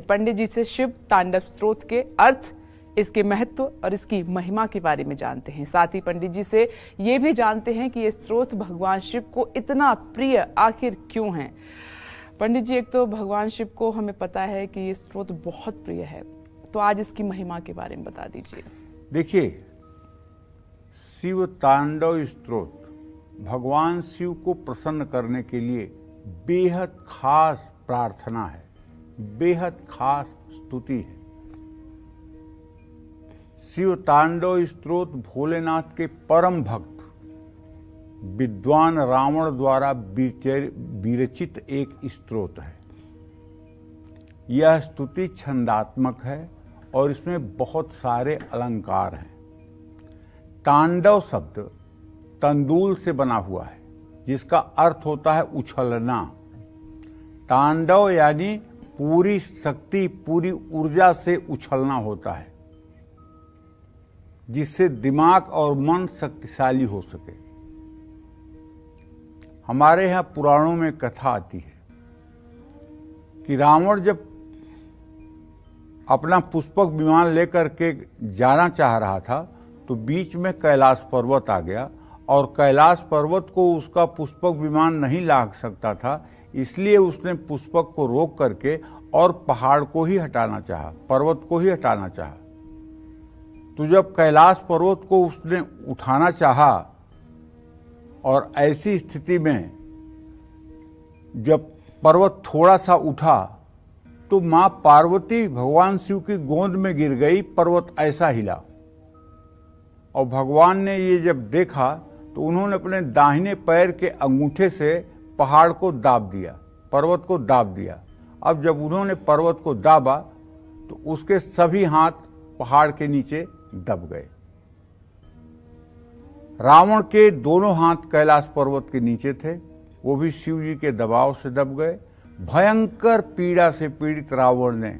पंडित जी से शिव तांडव स्तोत्र के अर्थ, इसके महत्व और इसकी महिमा के बारे में जानते हैं। साथ ही पंडित जी से ये भी जानते हैं कि ये स्तोत्र भगवान शिव को इतना प्रिय आखिर क्यों है। पंडित जी, एक तो भगवान शिव को हमें पता है कि ये स्तोत्र बहुत प्रिय है, तो आज इसकी महिमा के बारे में बता दीजिए। देखिए, शिव तांडव स्तोत्र भगवान शिव को प्रसन्न करने के लिए बेहद खास प्रार्थना है, बेहद खास स्तुति है। शिव तांडव स्तोत्र भोलेनाथ के परम भक्त विद्वान रावण द्वारा विरचित एक स्तोत्र है। यह स्तुति छंदात्मक है और इसमें बहुत सारे अलंकार हैं। तांडव शब्द तंदूल से बना हुआ है, जिसका अर्थ होता है उछलना। तांडव यानी पूरी शक्ति, पूरी ऊर्जा से उछलना होता है, जिससे दिमाग और मन शक्तिशाली हो सके। हमारे यहाँ पुराणों में कथा आती है कि रावण जब अपना पुष्पक विमान लेकर के जाना चाह रहा था, तो बीच में कैलाश पर्वत आ गया और कैलाश पर्वत को उसका पुष्पक विमान नहीं लांघ सकता था, इसलिए उसने पुष्पक को रोक करके और पहाड़ को ही हटाना चाहा, पर्वत को ही हटाना चाहा। तो जब कैलाश पर्वत को उसने उठाना चाहा और ऐसी स्थिति में जब पर्वत थोड़ा सा उठा तो मां पार्वती भगवान शिव की गोद में गिर गई। पर्वत ऐसा हिला और भगवान ने ये जब देखा तो उन्होंने अपने दाहिने पैर के अंगूठे से पहाड़ को दाब दिया, पर्वत को दाब दिया। अब जब उन्होंने पर्वत को दाबा तो उसके सभी हाथ पहाड़ के नीचे दब गए। रावण के दोनों हाथ कैलाश पर्वत के नीचे थे, वो भी शिव जी के दबाव से दब गए। भयंकर पीड़ा से पीड़ित रावण ने,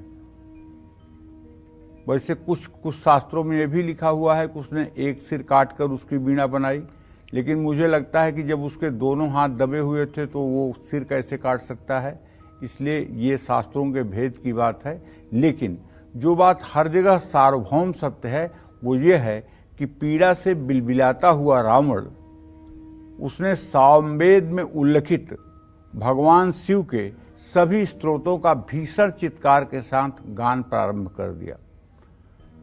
वैसे कुछ शास्त्रों में यह भी लिखा हुआ है कि उसने एक सिर काटकर उसकी वीणा बनाई, लेकिन मुझे लगता है कि जब उसके दोनों हाथ दबे हुए थे तो वो सिर कैसे काट सकता है, इसलिए ये शास्त्रों के भेद की बात है। लेकिन जो बात हर जगह सार्वभौम सत्य है वो ये है कि पीड़ा से बिलबिलाता हुआ रावण, उसने सामवेद में उल्लिखित भगवान शिव के सभी स्तोत्रों का भीषण चित्कार के साथ गान प्रारंभ कर दिया।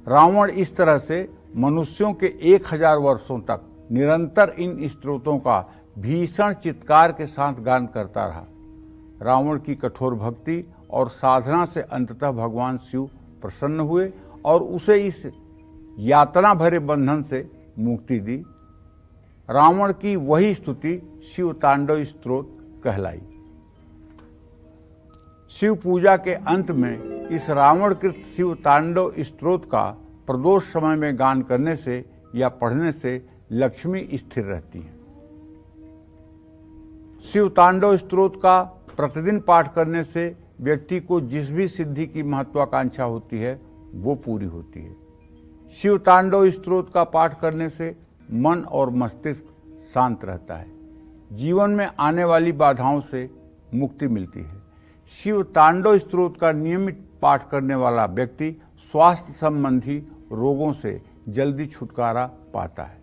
रावण इस तरह से मनुष्यों के 1000 वर्षों तक निरंतर इन स्तोत्रों का भीषण चित्कार के साथ गान करता रहा। रावण की कठोर भक्ति और साधना से अंततः भगवान शिव प्रसन्न हुए और उसे इस यातना भरे बंधन से मुक्ति दी। रावण की वही स्तुति शिव तांडव स्तोत्र कहलाई। शिव पूजा के अंत में इस रावणकृत शिव तांडव स्तोत्र का प्रदोष समय में गान करने से या पढ़ने से लक्ष्मी स्थिर रहती है। शिव तांडव स्तोत्र का प्रतिदिन पाठ करने से व्यक्ति को जिस भी सिद्धि की महत्वाकांक्षा होती है वो पूरी होती है। शिव तांडव स्तोत्र का पाठ करने से मन और मस्तिष्क शांत रहता है, जीवन में आने वाली बाधाओं से मुक्ति मिलती है। शिव तांडव स्तोत्र का नियमित पाठ करने वाला व्यक्ति स्वास्थ्य संबंधी रोगों से जल्दी छुटकारा पाता है।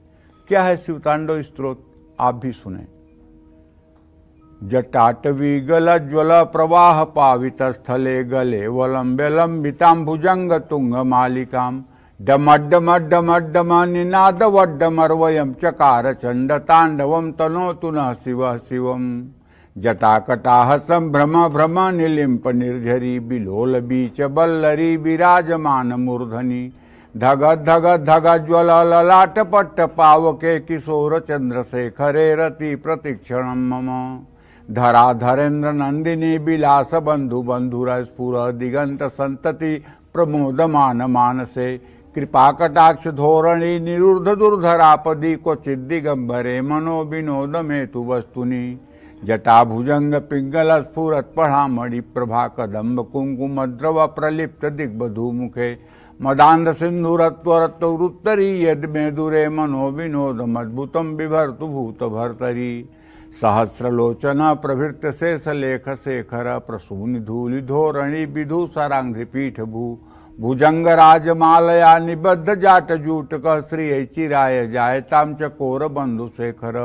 क्या है शिव तांडव स्तोत्र, आप भी सुने। जटाटवी गल ज्वल प्रवाह पावित स्थले गले वलंबे लंबितां भुजंग तुंग मालिकाम डमड्डमड्डमड्डम निनाद वड्डमर्वयं चकार चंड तांडवं तनोतु नः शिवः शिवम् जटाकटाह संभ्रम भ्रम निलिम्प निर्झरी बिलोल बीच बल्लरी विराजमान मूर्धनि धग धग धग ज्वल ललाट पट्ट पावके किशोर चंद्रशेखरे रति प्रतिक्षणं मम धराधरेन्द्र नंदिनी विलास बंधु बंधुर स्फुर दिगंत संतति प्रमोदमान मानसे कृपा कटाक्ष धोरणी निरुद्ध दुर्धरापदी क्वचिद दिगंबरे मनो विनोद मेतु वस्तुनि जटा भुजंग पिंगल स्फुरत पढ़ामणि प्रभा कदम्ब कुंकुम द्रव प्रलिप्त दिग्बधू मुखे मदांध सिंधुरत्वरत्तरी यद में दूरे मनो विनोद मद्भुतम बिभर्तु भूत भर्तरी सहस्रलोचना प्रभृत शेष लेख शेखर प्रसूनि धूलि धोरणी विधु सरांघ्रि पीठ भू भुजंग राजमालया निबद्ध जाट जूट कह श्री चिराय जायताम चकोर बंधु शेखर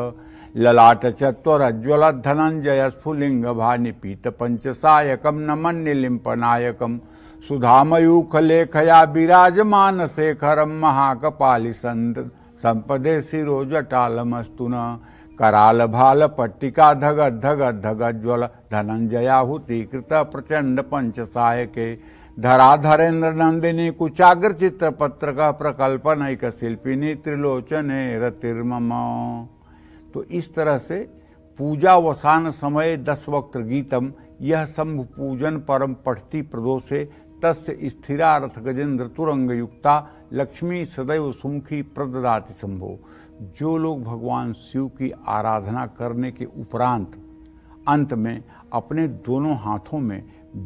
ललाट चत्वरज्वल धनंजय स्फुलिंग भानि पीत पंचसायकम नमन निलिंपनायकम सुधामयूख लेखया विराजमान शेखरम महाकपालि संपदे शिरो जटालमस्तु न कराल भाल पट्टिका धगत धगत धगत ज्वल धनंजयाहुति कृत प्रचंड पंचसायके धराधरेन्द्र नंदिनी कुचाग्र चित्र पत्रक प्रकल्पनैक शिल्पिनी त्रिलोचने रतिर्मम। तो इस तरह से पूजा वसान समय 10 वक्त गीतम यह शंभु पूजन परम पठती प्रदोषे तस्य स्थिरारथ गजेंद्र तुरंग युक्ता लक्ष्मी सदैव सुमुखी प्रददाति शंभो। जो लोग भगवान शिव की आराधना करने के उपरांत अंत में अपने दोनों हाथों में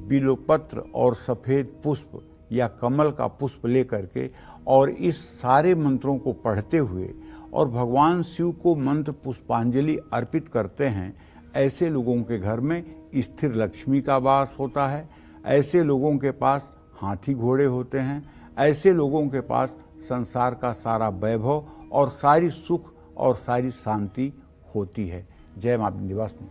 बिल्वपत्र और सफेद पुष्प या कमल का पुष्प लेकर के और इस सारे मंत्रों को पढ़ते हुए और भगवान शिव को मंत्र पुष्पांजलि अर्पित करते हैं, ऐसे लोगों के घर में स्थिर लक्ष्मी का वास होता है। ऐसे लोगों के पास हाथी घोड़े होते हैं। ऐसे लोगों के पास संसार का सारा वैभव और सारी सुख और सारी शांति होती है। जय मां विंध्यवासिनी।